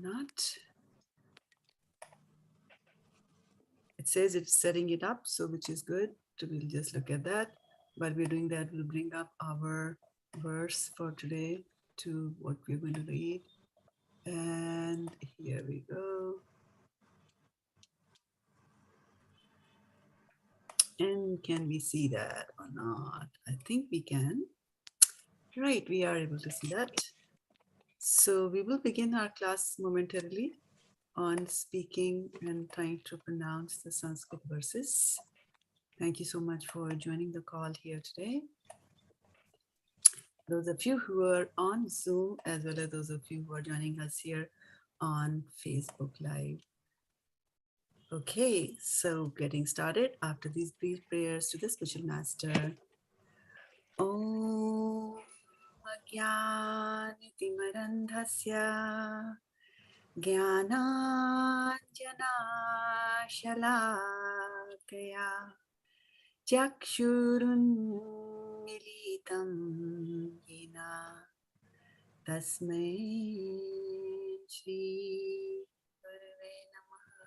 not. It says it's setting it up, so which is good. So we'll just look at that. While we're doing that, we'll bring up our verse for today to what we're going to read. And here we go. And can we see that or not? I think we can. Right, we are able to see that. So we will begin our class momentarily on speaking and trying to pronounce the Sanskrit verses. Thank you so much for joining the call here today. Those of you who are on Zoom, as well as those of you who are joining us here on Facebook Live. Okay, so getting started after these brief prayers to the spiritual master. Om Ajnanitimarandhasya Jnananjanashalakaya Chakshurunmilitam Yena Tasmai Shri Gurave Namaha.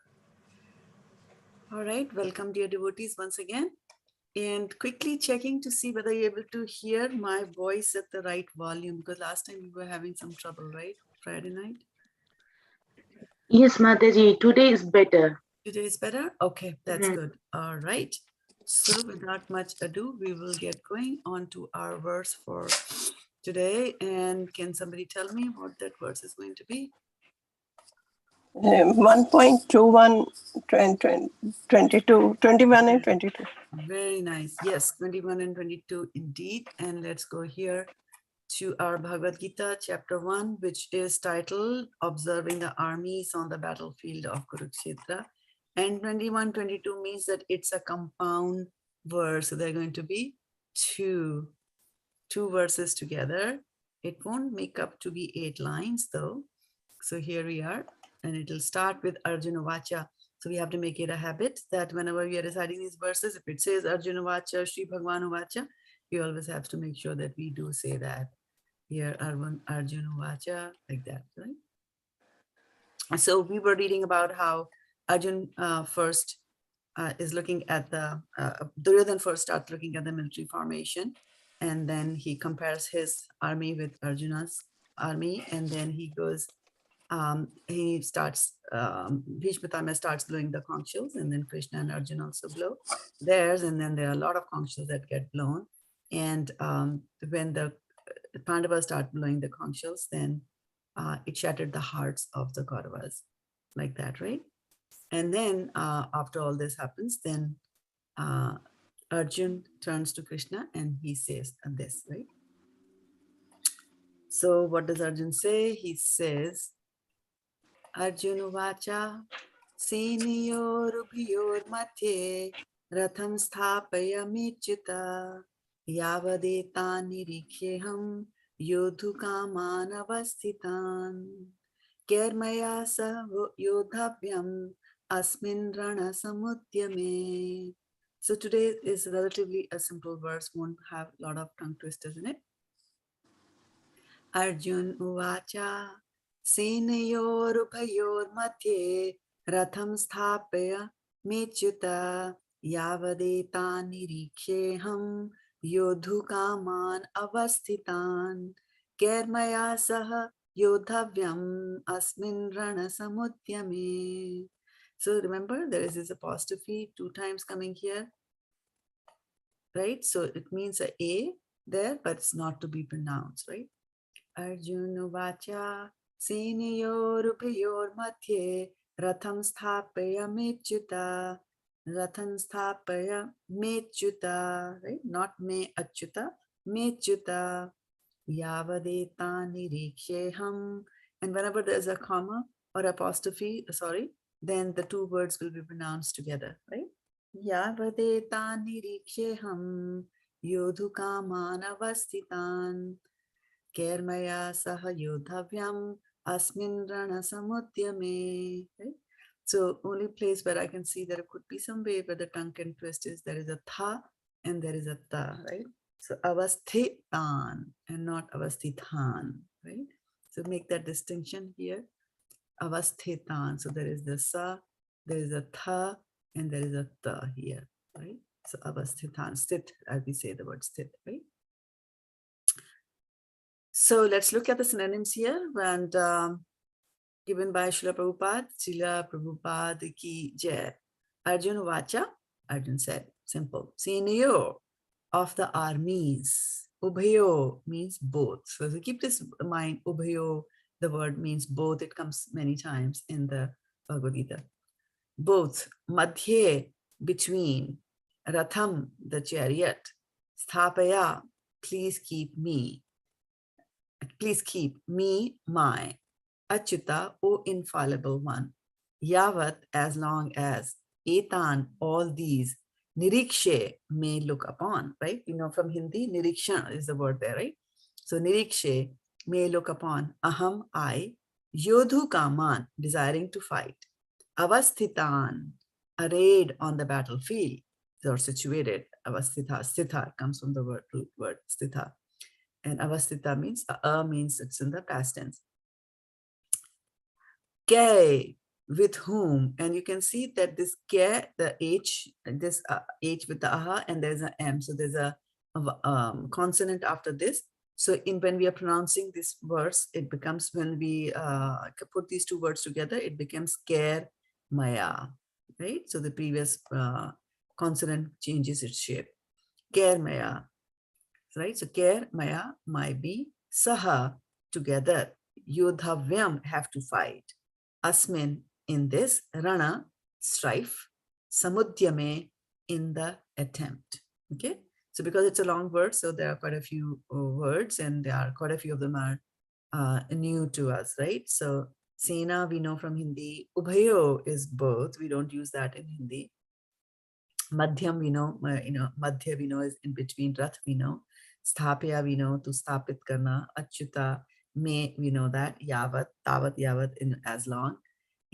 All right, welcome dear devotees once again. And quickly checking to see whether you're able to hear my voice at the right volume, because last time we were having some trouble, right? Friday night? Yes, Mataji, today is better. Today is better? Okay, that's good. All right. So without much ado, we will get going on to our verse for today. And can somebody tell me what that verse is going to be? 1.21, 22, 21 and 22. Very nice. Yes, 21 and 22 indeed. And let's go here to our Bhagavad-gita chapter 1, which is titled Observing the Armies on the Battlefield of Kurukshetra. And 21, 22 means that it's a compound verse. So they're going to be two verses together. It won't make up to be 8 lines though. So here we are, and it'll start with Arjuna uvāca. So we have to make it a habit that whenever we are reciting these verses, if it says Arjuna uvāca, Shri Bhagavan uvāca, we always have to make sure that we do say that. Here, Arjuna uvāca, like that, right? So we were reading about how Arjun first is looking at the, Duryodhana first starts looking at the military formation, and then he compares his army with Arjuna's army, and then he goes, he starts, Bhishma starts blowing the conch shells, and then Krishna and Arjuna also blow theirs, and then there are a lot of conch shells that get blown. And when the Pandavas start blowing the conch shells, then it shattered the hearts of the Kauravas, like that, right? And then after all this happens, then Arjun turns to Krishna and he says this, right? So what does Arjun say? He says, Arjuna uvāca senayor ubhayor madhye rathaṁ sthāpaya cyuta yāvad etān nirīkṣe yoddhu-kāmān avasthitān kair mayā saha yoddhavyam asmin raṇa-samudyame. So today is relatively a simple verse, won't have a lot of tongue twisters in it. Arjuna uvāca senayor ubhayor madhye rathaṁ sthāpaya cyuta yāvad etān nirīkṣe yoddhu-kāmān avasthitān kair mayā saha yoddhavyam asmin raṇa-samudyame. So remember, there is this apostrophe 2 times coming here, right? So it means a there, but it's not to be pronounced, right? Arjuna uvāca senayor ubhayor madhye rathaṁ sthāpaya cyuta rathaṁ sthāpaya cyuta, right? Not me achyuta, cyuta yāvad etān nirīkṣe. And whenever there's a comma or apostrophe, then the 2 words will be pronounced together, right? Yāvad etān nirīkṣe yoddhu-kāmān avasthitān kair mayā saha yoddhavyam asmin raṇa-samudyame. Right? So only place where I can see there could be some way where the tongue can twist is there is a tha and there is a ta, right? So avasthitān and not avasthitān, right? So make that distinction here. avasthitān. So there is the sa, there is a tha, and there is a ta here, right? So avasthitān, sthit, as we say the word sthit, right? So let's look at the synonyms here, and given by Srila Prabhupada. Srila Prabhupada ki jai. Arjuna uvāca, Arjuna said, simple, senayor of the armies. Ubhayor means both. So keep this in mind, ubhayor, the word means both. It comes many times in the Bhagavad-gita. Both, madhye, between, rathaṁ, the chariot, sthāpaya, please keep me, my, achyuta, O infallible one, yāvad, as long as, etān, all these, nirīkṣe, may look upon, right? You know from Hindi, nirīkṣe is the word there, right? So nirīkṣe, may look upon, aham, I, yoddhu-kāmān, desiring to fight, avasthitān, arrayed on the battlefield, or situated, avasthita, sthita comes from the root word sthita. And avasthita means, means it's in the past tense. Kair, with whom, and you can see that this kair, the H, this H with the aha, and there's an M, so there's a consonant after this. So when we are pronouncing this verse, it becomes, when we put these two words together, it becomes kair mayā, right? So the previous consonant changes its shape. Kair mayā, right? So kair mayā, my be, saha, together, yoddhavyam, have to fight, asmin, in this, raṇa, strife, samudyame, in the attempt. Okay, so because it's a long word, so there are quite a few words, and there are quite a few of them are new to us, right? So sena, we know from Hindi. Ubhayor is both. We don't use that in Hindi. Madhyam, we know, madhye, we know, is in between. Rath, we know. Sthāpaya, we know, to sthapit karna. Achyuta, may, we know that. Yāvad, tavat, yāvad, in as long.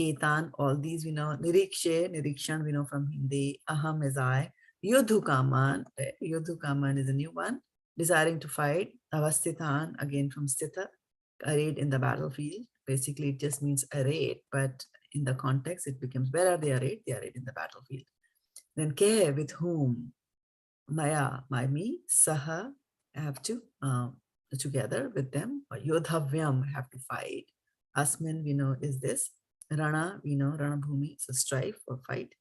Etān, all these we know. Nirīkṣe, nirīkṣan, we know from Hindi. Aham is I. Yoddhu-kāmān, yoddhu-kāmān is a new one. Desiring to fight. Avasthitān, again from sthita, arrayed in the battlefield. Basically, it just means arrayed, but in the context, it becomes, where are they arrayed? They are arrayed in the battlefield. Then kair, with whom? Mayā, my me, saha, have to, together with them. Or yoddhavyam, have to fight. Asmin, we know, is this. Rana, we know, Rana Bhumi, so strife or fight.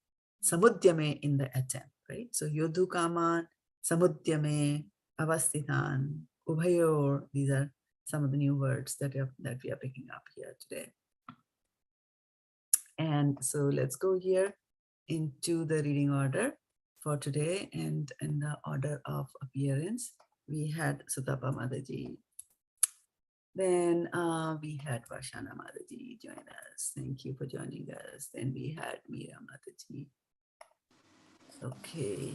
Samudyame, in the attempt, right? So yoddhu-kāmān, samudyame, avasthitān, ubhayor, these are some of the new words that we are picking up here today. And so let's go here into the reading order for today, and in the order of appearance, we had Sutapa Mataji. Then we had Vashana Mataji join us. Thank you for joining us. Then we had Meera Mataji. Okay.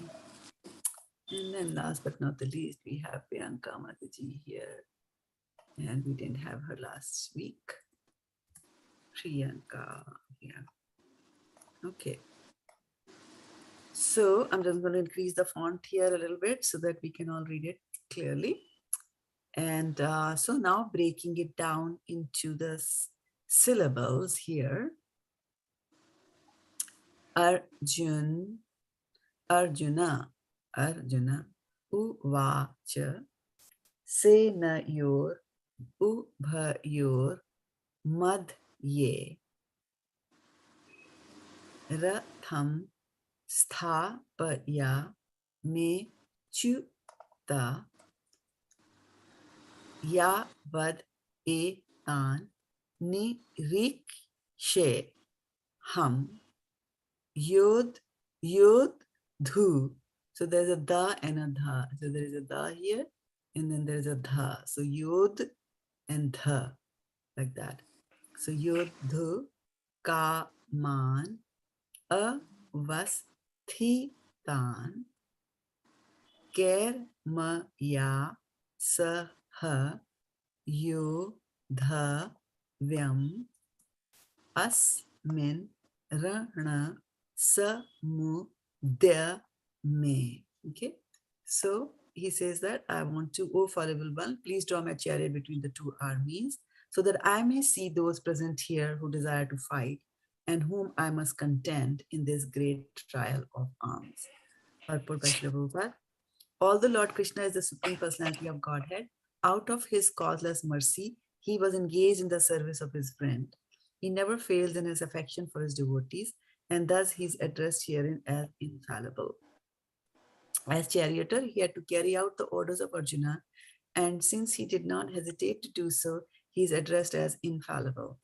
And then last but not the least, we have Priyanka Mataji here. And we didn't have her last week. Priyanka, yeah. Okay. So I'm just going to increase the font here a little bit so that we can all read it clearly. And so now breaking it down into the syllables here. Arjuna, uvāca, senayor, ubhayor, madhye, rathaṁ, sthāpaya, cyuta, yāvad, etān, nirīkṣe, yoddhu. So there's a da and a dha. So there is a da here, and then there's a dha. So yod and dha, like that. So yoddhu-kāmān, avasthitān, kair mayā, saha, yoddhavyam, asmin, raṇa-samudyame. Okay, so he says that I want to, O fallible one, please draw my chariot between the two armies. so that I may see those present here who desire to fight, and whom I must contend in this great trial of arms. Purport by Srila Prabhupada. Although Lord Krishna is the Supreme Personality of Godhead, out of his causeless mercy, he was engaged in the service of his friend. He never fails in his affection for his devotees, and thus he is addressed herein as infallible. As charioteer, he had to carry out the orders of Arjuna, and since he did not hesitate to do so, he is addressed as infallible.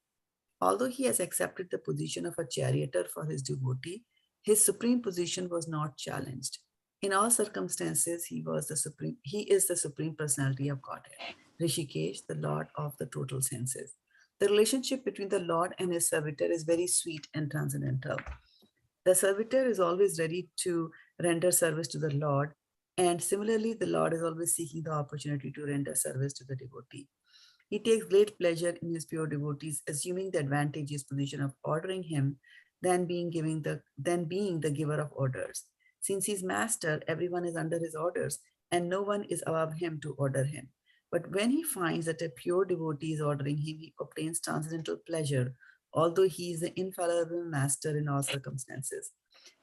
Although he has accepted the position of a charioteer for his devotee, his supreme position was not challenged. In all circumstances, he is the Supreme Personality of Godhead, Rishikesh, the Lord of the total senses. The relationship between the Lord and his servitor is very sweet and transcendental. The servitor is always ready to render service to the Lord, and similarly, the Lord is always seeking the opportunity to render service to the devotee. He takes great pleasure in his pure devotees, assuming the advantageous position of ordering him than being the giver of orders. Since he's master, everyone is under his orders, and no one is above him to order him. But when he finds that a pure devotee is ordering him, he obtains transcendental pleasure, although he is the infallible master in all circumstances.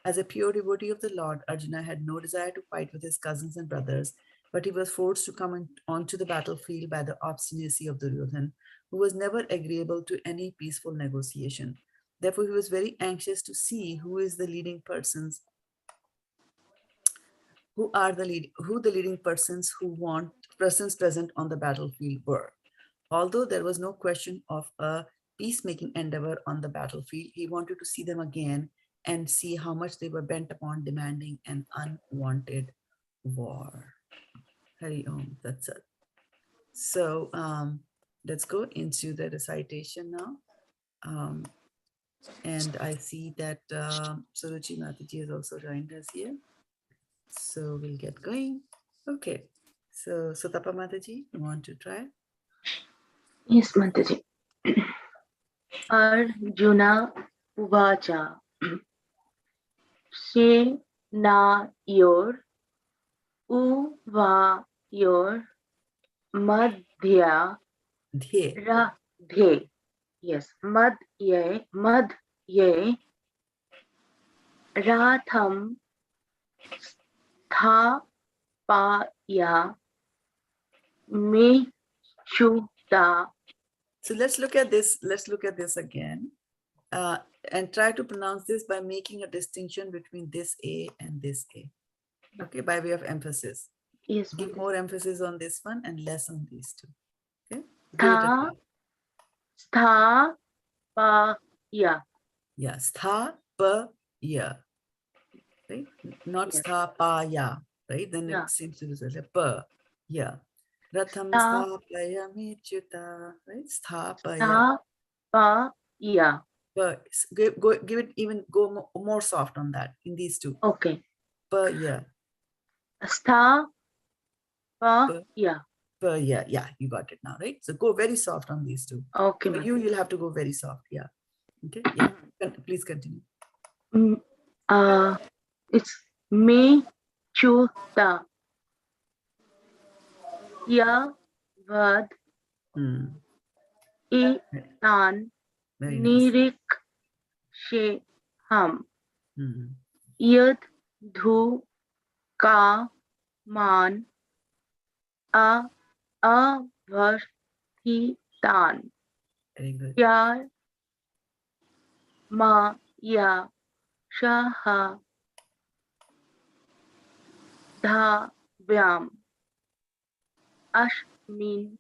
As a pure devotee of the Lord, Arjuna had no desire to fight with his cousins and brothers, but he was forced to come onto the battlefield by the obstinacy of Duryodhan, who was never agreeable to any peaceful negotiation. Therefore, he was very anxious to see who the leading persons present on the battlefield were. Although there was no question of a peacemaking endeavor on the battlefield, he wanted to see them again and see how much they were bent upon demanding an unwanted war. Hari Om, that's it. So let's go into the recitation now. And I see that Suruchi Mataji has also joined us here. So we'll get going. Okay. So Sutapa Mataji, you want to try? Yes, Mataji. Arjuna uvāca. Senayor ubhayor madhye radhe. Yes, madhye rathaṁ sthāpaya cyuta. So let's look at this. Let's look at this again. And try to pronounce this by making a distinction between this A and this A. Okay, by way of emphasis. Yes, Give Mataji. more emphasis on this one and less on these two. Okay. Give it a try. Sthāpaya. Yeah, sthāpaya. Right? Not Yes. sthāpaya. Right? Then Yeah. it seems to be a pa. Yeah. Rathaṁ Stha- sthāpaya cyuta. Right? Sthāpaya. Sthāpaya. But give it even more soft on that in these two. Okay. Yeah. Sthāpaya. Yeah, you got it now, right? So go very soft on these two. Okay, For ma'am. you'll have to go very soft. Yeah. Okay. Yeah. Please continue. It's cyuta. Yāvad etān Very nice. nirīkṣe Hmm. yoddhu-kāmān avasthitān. Very good. mayā saha yoddhavyam asmin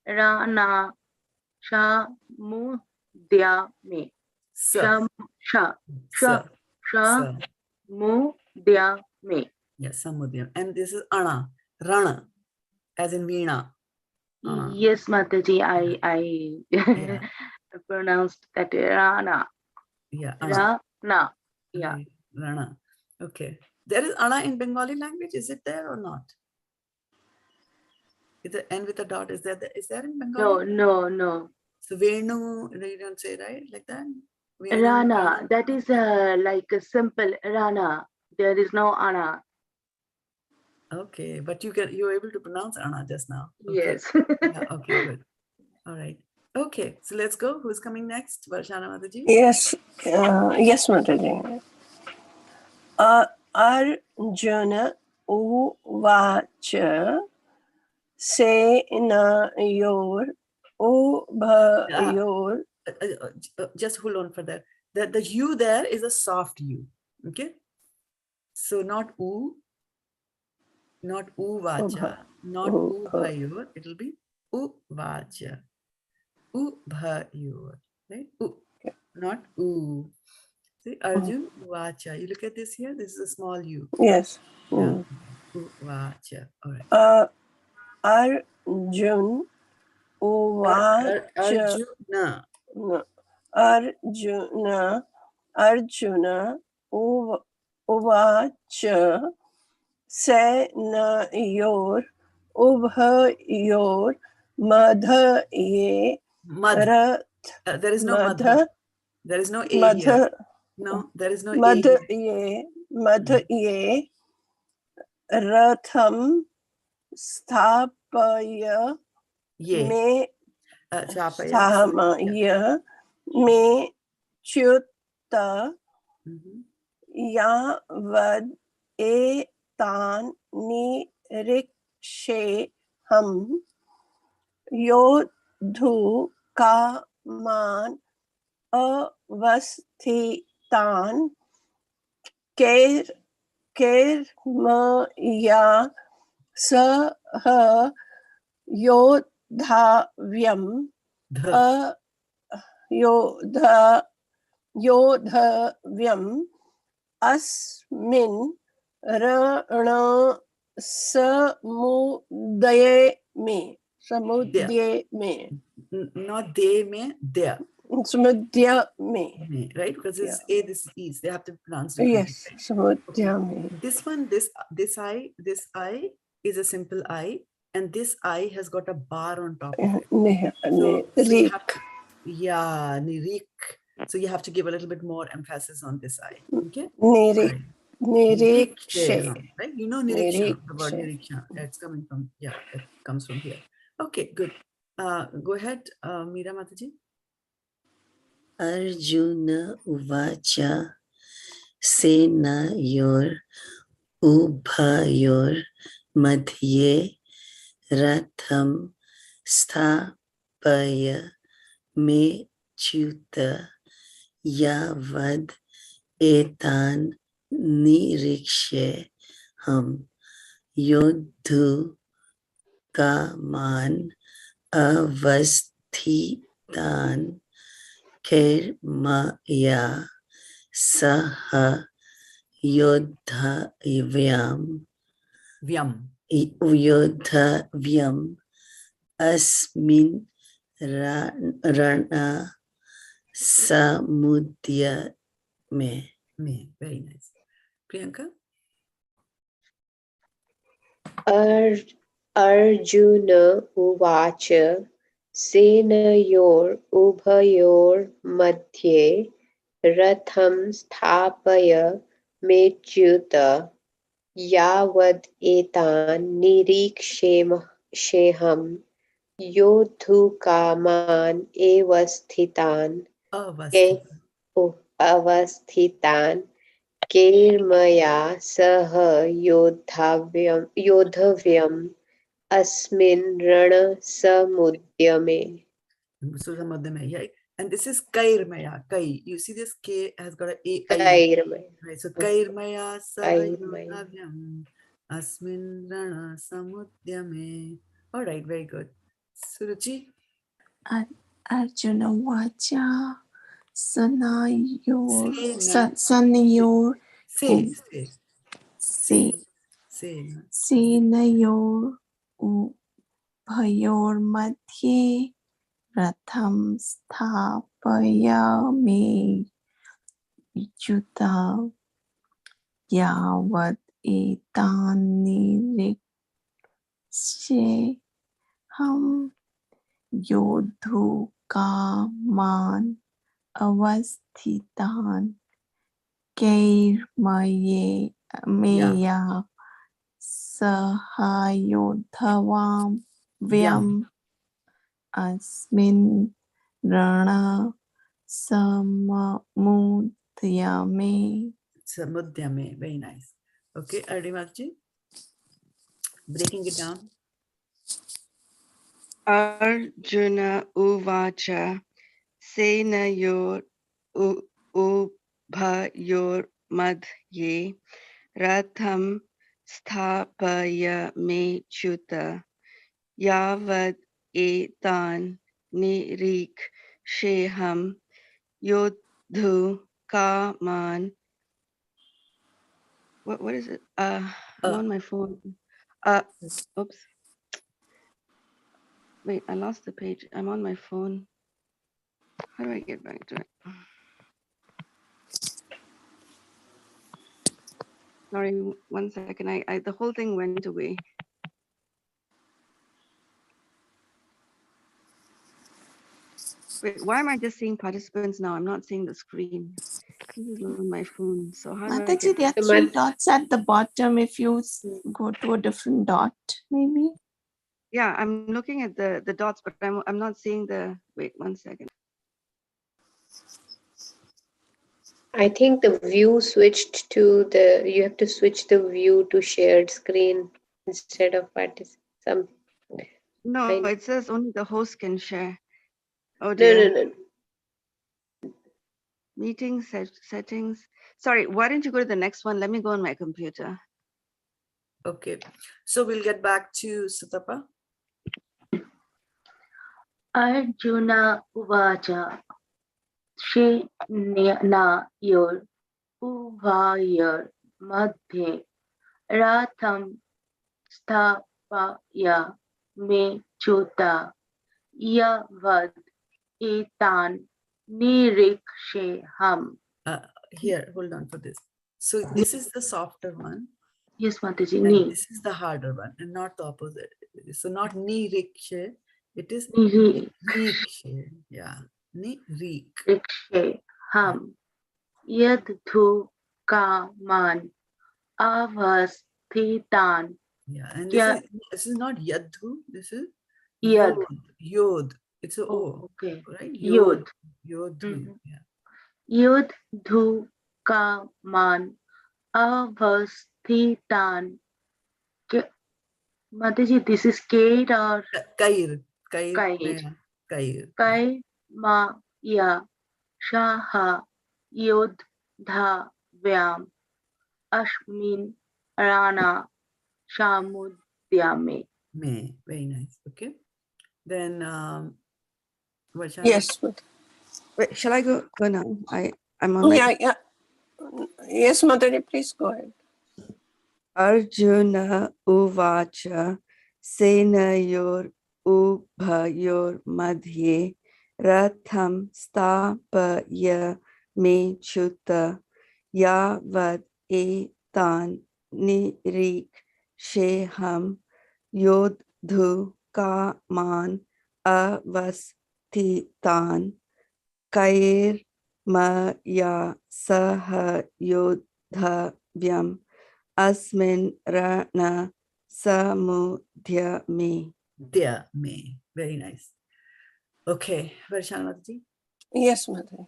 raṇa-samudyame. Sa. Samudyame. Yes, samudyam. And this is ana, rana, as in veena. Yes, Mataji, I Yeah. pronounced that rana. Yeah. Ana. Rana. Yeah. Right, rana. Okay. There is ana in Bengali language. Is it there or not? Is it end with a dot? Is there in Bengali? No. So Venu, you don't say, right? Like that? Venu, Rana. That is like a simple rana. There is no ana. Okay, but you were able to pronounce ana just now. Okay. Yes. Yeah, okay, good. All right. Okay, so let's go. Who's coming next? Varshana Mataji? Yes, yes, Mataji. Arjuna uvāca senayor ubhayor. Just hold on for that. The U there is a soft U. Okay. So not U, not uvāca, not ubhayor. It'll be uvāca. Ubhayor. Right? Not U. See, Arjun, uvāca. You look at this here. This is a small U. Yes. Yeah. Uvāca. All right. Arjun uvāca. Arjuna. No. Arjuna uvāca senayor ubhayor madhye There is no madha. There is no A here. No, there is no A here. madhye rathaṁ sthāpaya me Sthāpaya. me cyuta yāvad etān nirīkṣe yoddhu-kāmān avasthitān kair mayā saha yoddhavyam yoddhavyam asmin raṇa-samudyame. Not they, me, there. Samudyame. Right? Because this is A, this is E. They have to pronounce it. Yes, samudyame. This one, this I is a simple I, and this I has got a bar on top of it. Nirik. So you have to give a little bit more emphasis on this I. Okay? Nirīkṣe. Right? You know nirīkṣe, the word nirīkṣe. It's coming from, it comes from here. Okay, good. Go ahead, Meera Mataji. Arjuna uvāca senayor ubhayor madhye rathaṁ sthāpaya me cyuta yāvad etān nirīkṣe yoddhu-kāmān avasthitān kair mayā saha yoddhavyam yoddhavyam asmin raṇa-samudyame. Very nice. Priyanka? Arjuna uvāca senayor ubhayor madhye rathaṁ sthāpaya me cyuta yāvad etān nirīkṣe yoddhu-kāmān avasthitān kair mayā saha yoddhavyam asmin raṇa-samudyame. And this is kair mayā. You see this K has got a Kair mayā. Right. So kair mayā saha yoddhavyam asmin raṇa-samudyame. All right, very good. Suruchi? Arjuna uvāca senayor senayor ubhayor madhye rathaṁ sthāpaya me cyuta yāvad etān nirīkṣe yoddhu-kāmān avasthitān kair mayā saha yoddhavyam asmin raṇa-samudyame. Samudyame, very nice. Okay, Ardimaji, breaking it down. Arjuna uvāca senayor ubhayor madhye rathaṁ sthāpaya cyuta yāvad etān nirīkṣe yoddhu-kāmān. What is it? I'm on my phone. Oops. Wait, I lost the page. I'm on my phone. How do I get back to it? Sorry, 1 second. The whole thing went away. Wait, why am I just seeing participants now? I'm not seeing the screen. This is on my phone. So how do I Mataji, get there are So 3 dots at the bottom. If you go to a different dot, maybe. Yeah, I'm looking at the dots, but I'm not seeing the. Wait 1 second. I think the view switched to the, you have to switch the view to shared screen instead of some. No, I- it says only the host can share. Oh No, dear. no. Meeting settings. Sorry, why don't you go to the next one? Let me go on my computer. Okay, so we'll get back to Sthāpaya. Arjuna uvāca senayor ubhayor madhye rathaṁ sthāpaya cyuta yāvad etān nirīkṣe. Here, hold on for this. So this is the softer one, Yes, Mataji, and ni. this is the harder one, and not the opposite. So not nirīkṣe, it is nirīkṣe. Yeah, nirīkṣe yoddhu-kāmān avasthitān. Yeah, and Yeah. this is not yadhu, this is Yad. yod. It's a Oh, O, okay. right? Yod. Yoddhu, yeah. Yoddhu-kāmān avasthitān. Mataji, this is kair or Kair, Kair. mayā, kair. kair mayā saha yoddhavyam asmin raṇa-samudyame. May, very nice. Okay, then Vaishali? Yes, Mataji. Wait, shall I go now? I'm on my. Yeah. Yes, Mataji, please go ahead. Arjuna uvāca senayor ubhayor madhye rathaṁ sthāpaya cyuta yāvad etān nirīkṣe yoddhu-kāmān avasthitān kair mayā saha yoddhavyam asmin raṇa-samudyame. There, may, very nice. Okay, Vaishali? Yes, Mataji.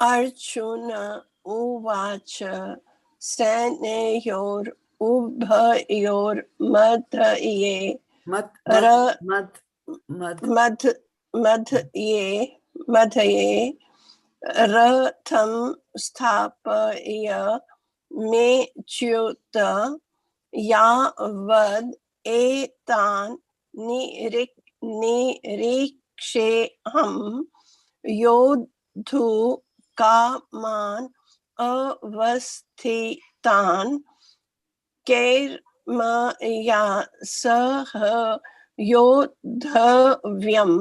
Arjuna uvāca senayor ubhayor madhye madhye rathaṁ sthāpaya cyuta yāvad etān nirīkṣe yoddhu-kāmān avasthitān kair mayā saha yoddhavyam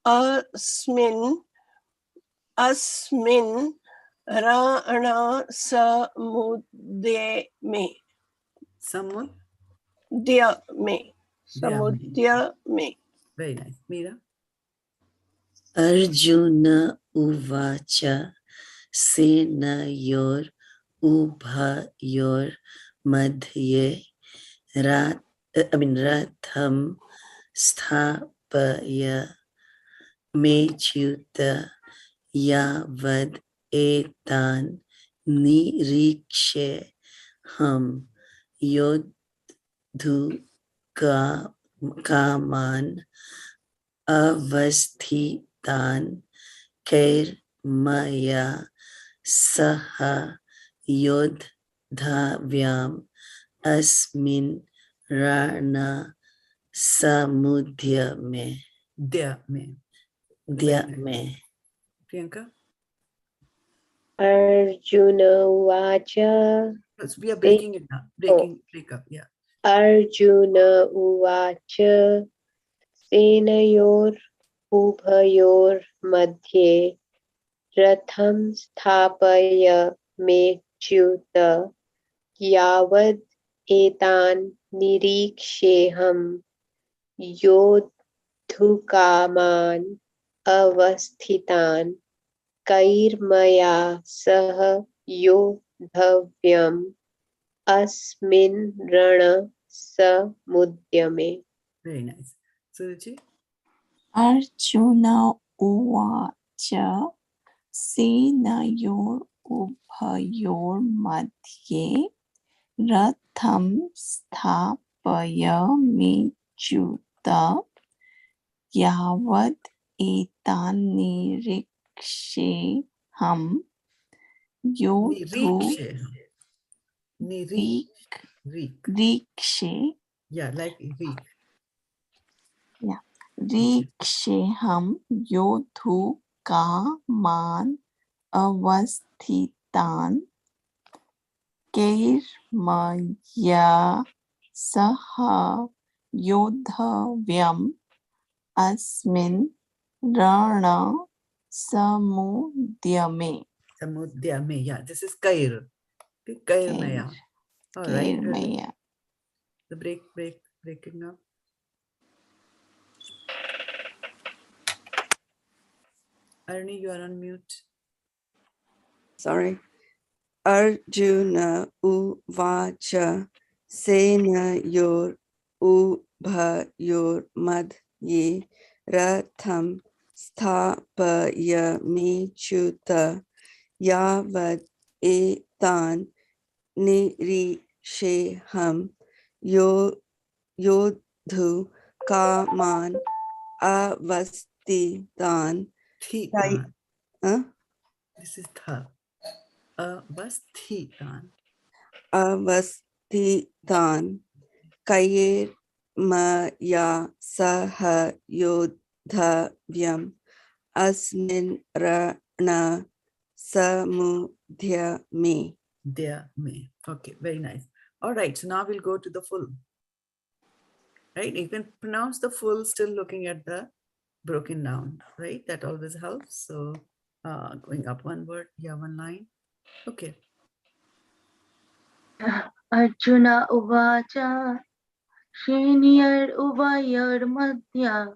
asmin raṇa-samudyame. Samudyame. Very nice. Meera? Arjuna uvāca senayor ubhayor madhye rathaṁ sthāpaya me cyuta yāvad etān nirīkṣe yoddhu-kāmān avasthitān kair mayā saha yoddhavyam asmin raṇa-samudyame. Dyame. Priyanka? Arjuna uvāca. Yes, we are breaking it now. Break up. Yeah. Arjuna uvāca senayor ubhayor madhye rathaṁ sthāpaya me cyuta yāvad etān nirīkṣe yoddhu-kāmān avasthitān kair mayā saha yoddhavyam asmin raṇa-samudyame. Very nice. Suruchi? Arjuna uvāca senayor ubhayor madhye rathaṁ sthāpaya me cyuta yāvad etān nirīkṣe nirīkṣe. Yeah, like reek. Yeah. Nirīkṣe yoddhu-kāmān avasthitān kair mayā saha yoddhavyam asmin raṇa-samudyame. Samudyame. Yeah, this is kair. Okay, kair mayā. All right. Kair mayā. The breaking up. Arni, you are on mute. Sorry. Arjuna uvāca senayor ubhayor madhye rathaṁ sthāpaya me cyuta yāvad etān nirīkṣe yoddhu-kāmān avasthitān. This is tha. Avasthitān. Avasthitān kair mayā saha yoddhavyam asmin raṇa-samudyame. Okay, very nice. All right, so now we'll go to the full. Right, you can pronounce the full still looking at the broken down, right? That always helps. So going up one word, one line. Okay. Arjuna uvāca senayor ubhayor madhye.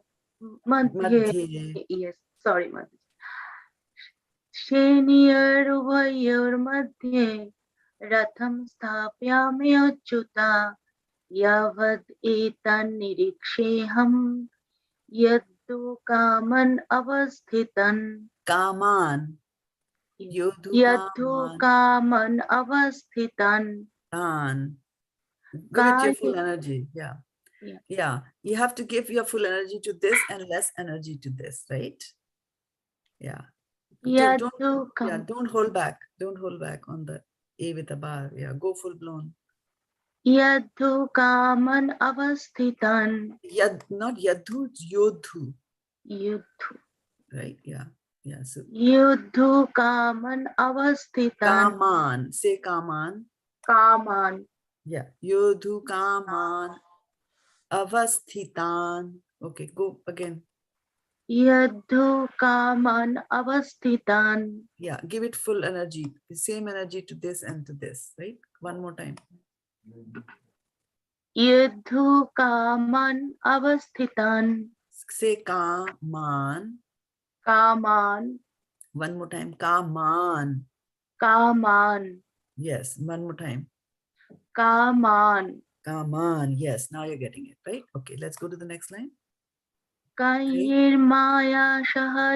Yes, sorry, madhye. Senayor ubhayor madhye rathaṁ sthāpayame achyuta yāvad etān nirīkṣe yoddhu-kāmān avasthitān. Kāmān. Yoddhu-kāmān avasthitān. Give it your full energy. Yeah. You have to give your full energy to this and less energy to this, right? Yeah. Don't hold back. Don't hold back on the A with a bar. Yeah, go full blown. Yoddhu-kāmān avasthitān. Not yadhu, it's yodhu. Yoddhu. Right? Yeah. So Yoddhu-kāmān avasthitān. Kāmān. Say kāmān. Kāmān. Yeah. Yoddhu-kāmān avasthitān. Okay, go again. Yoddhu-kāmān avasthitān. Yeah, give it full energy. The same energy to this and to this, right? One more time. Yoddhu-kāmān avasthitān. Say kāmān. Kāmān. One more time. Kāmān. Kāmān. Yes, one more time. Kāmān. Kāmān. Yes, now you're getting it, right? Okay, let's go to the next line. kair mayā saha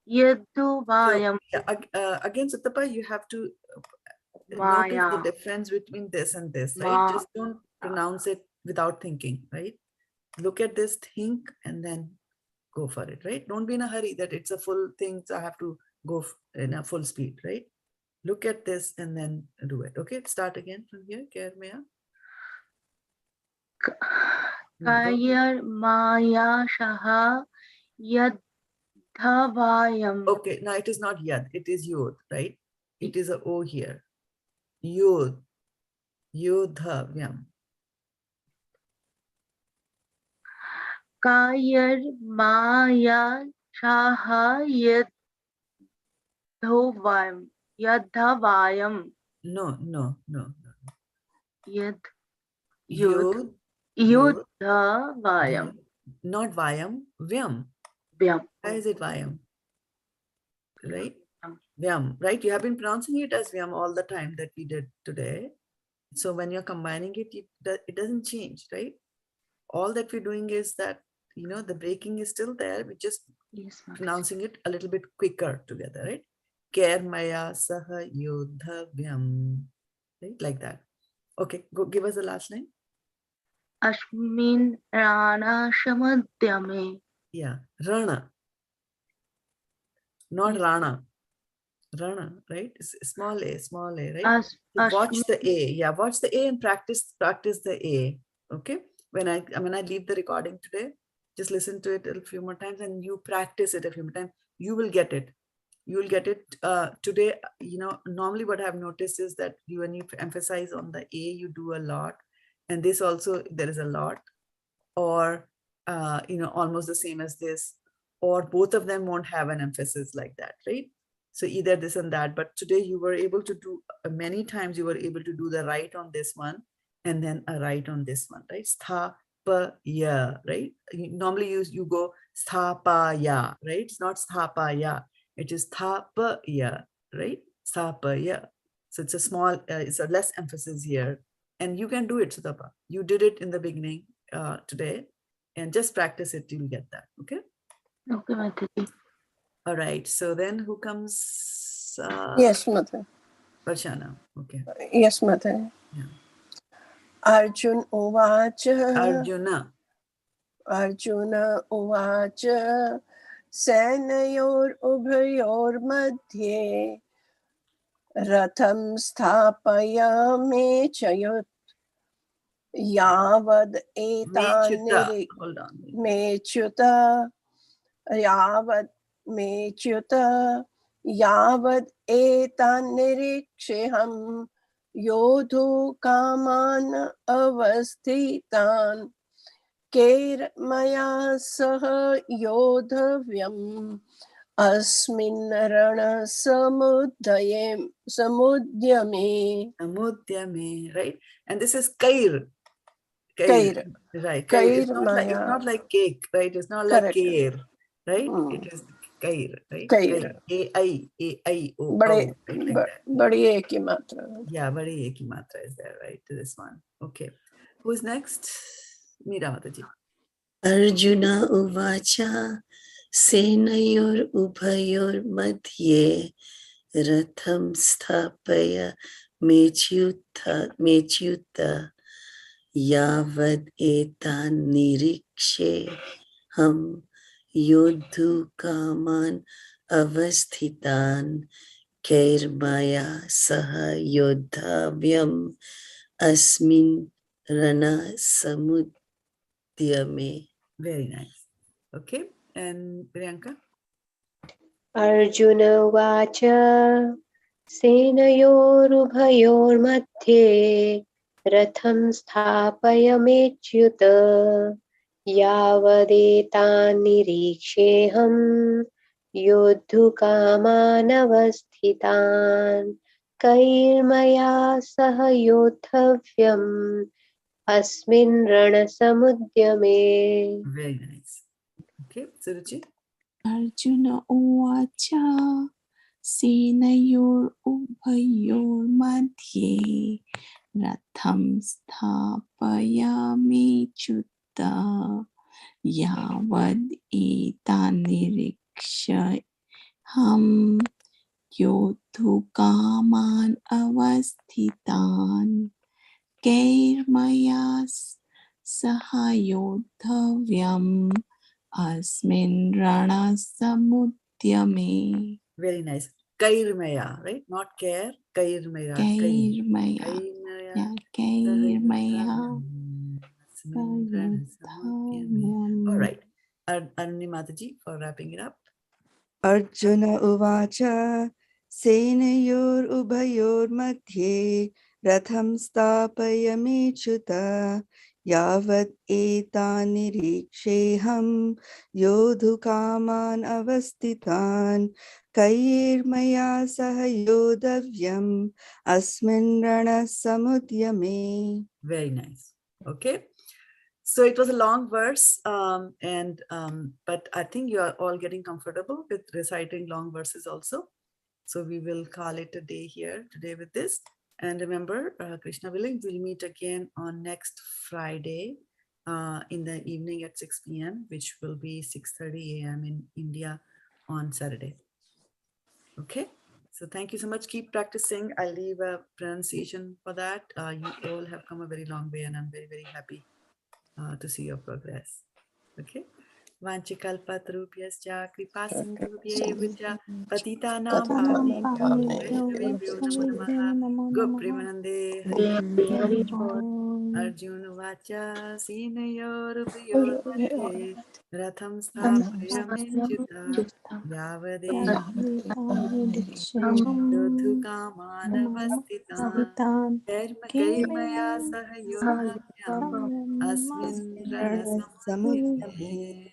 yoddhavyam. Again, Sattapa, you have to notice Mayā. the difference between this and this, right? Just don't pronounce it without thinking, right? Look at this, think, and then go for it, right? Don't be in a hurry that it's a full thing, so I have to go in a full speed, right? Look at this and then do it. Okay, start again from here. Kair mayā. Kair mayā saha yoddhavyam. Okay, now it is not yad, it is yod, right? It is a O here. Yod, yoddhavyam. Kair mayā saha yoddhavyam. No. Yod Yod, yoddhavyam. not vayam, vyam. Vyam. Why is it vayam? Right? Vyam. Vyam, right? You have been pronouncing it as vyam all the time that we did today. So when you're combining it, it doesn't change, right? All that we're doing is that, the breaking is still there. We're just Yes, ma'am. pronouncing it a little bit quicker together, right? Kair mayā saha yoddhavyam. Right? Like that. Okay, go give us the last line. Asmin raṇa-samudyame. Yeah, rana. Not rana. Rana, right? It's small a, right? So watch the A. Yeah, watch the A and practice the A. Okay. When I leave the recording today, just listen to it a few more times and you practice it a few more times. You will get it. You will get it today. Normally what I've noticed is that when you emphasize on the A, you do a lot. And this also, there is a lot. Or, almost the same as this. Or both of them won't have an emphasis like that, right? So either this and that, but today you were able to do, many times you were able to do the right on this one and then a right on this one, right? Sthāpaya, right? Normally you go sthāpaya, right? It's not sthāpaya, it is sthāpaya, right? Sthāpaya. So it's a small, it's a less emphasis here. And you can do it, Sudapa. You did it in the beginning today and just practice it, you'll get that, okay? Okay, Mataji. All right, so then who comes? Yes, Mother. Varshana, okay. Yes, Mother. Yeah. Arjun uvāca. Arjuna. Uvāca. Senayor ubhayor madhye. Rathaṁ sthāpaya cyuta. Yāvad etān Hold on. cyuta. Yāvad cyuta. Yāvad etān nirīkṣe yoddhu-kāmān avasthitān kair mayā saha yoddhavyam asmin raṇa-samudyame. Right? And this is kair. Kair. Right. Kair It's not like cake, right? It's not Correct. like kair, right? Hmm. It is kair, right? Kair. A-I-O. Bade ek ki matra. Yeah, badi ek ki matra is there, right? To this one. Okay. Who's next? Meera Mataji. Arjuna uvāca senayor ubhayor madhye rathaṁ sthāpaya cyuta yāvad etān nirīkṣe yoddhu-kāmān avasthitān kair mayā saha yoddhavyam asmin raṇa-samudyame. Very nice. Okay. And Priyanka? Arjuna uvāca senayor ubhayor madhye rathaṁ sthāpaya cyuta yāvad etān nirīkṣe yoddhu-kāmān avasthitān kair mayā saha yoddhavyam asmin raṇa-samudyame. Very nice. Okay. Suruchi? Arjuna uvāca senayor ubhayor madhye rathaṁ sthāpaya cyuta yāvad etān nirīkṣe yoddhu-kāmān avasthitān kair mayā saha yoddhavyam asmin raṇa-samudyame. Very nice. Kair mayā, right? Not care. Kair mayā. Kair mayā. Kair mayā. Yeah, kair mayā. All right. Aruni Mataji for wrapping it up. Arjuna uvāca senayor ubhayor madhye rathaṁ sthāpaya cyuta yāvad etān nirīkṣe yoddhu-kāmān avasthitān kair mayā saha yoddhavyam asmin raṇa-samudyame. Very nice. Okay. So it was a long verse, but I think you are all getting comfortable with reciting long verses also. So we will call it a day here today with this. And remember, Krishna willing, we'll meet again on next Friday in the evening at 6 p.m., which will be 6:30 a.m. in India on Saturday. Okay. So thank you so much. Keep practicing. I'll leave a pronunciation for that. You all have come a very long way, and I'm very, very happy to see your progress. Okay. Vanchikalpatarubhyascha kripasindhubhyeva patitanam pavanebhyo namo namaha gopremanande hari arjuna uvāca senayor madhye rathaṁ sthāpaya cyuta yāvad yoddhu-kāmān avasthitān kair mayā saha yoddhavyam asmin raṇa-samudyame.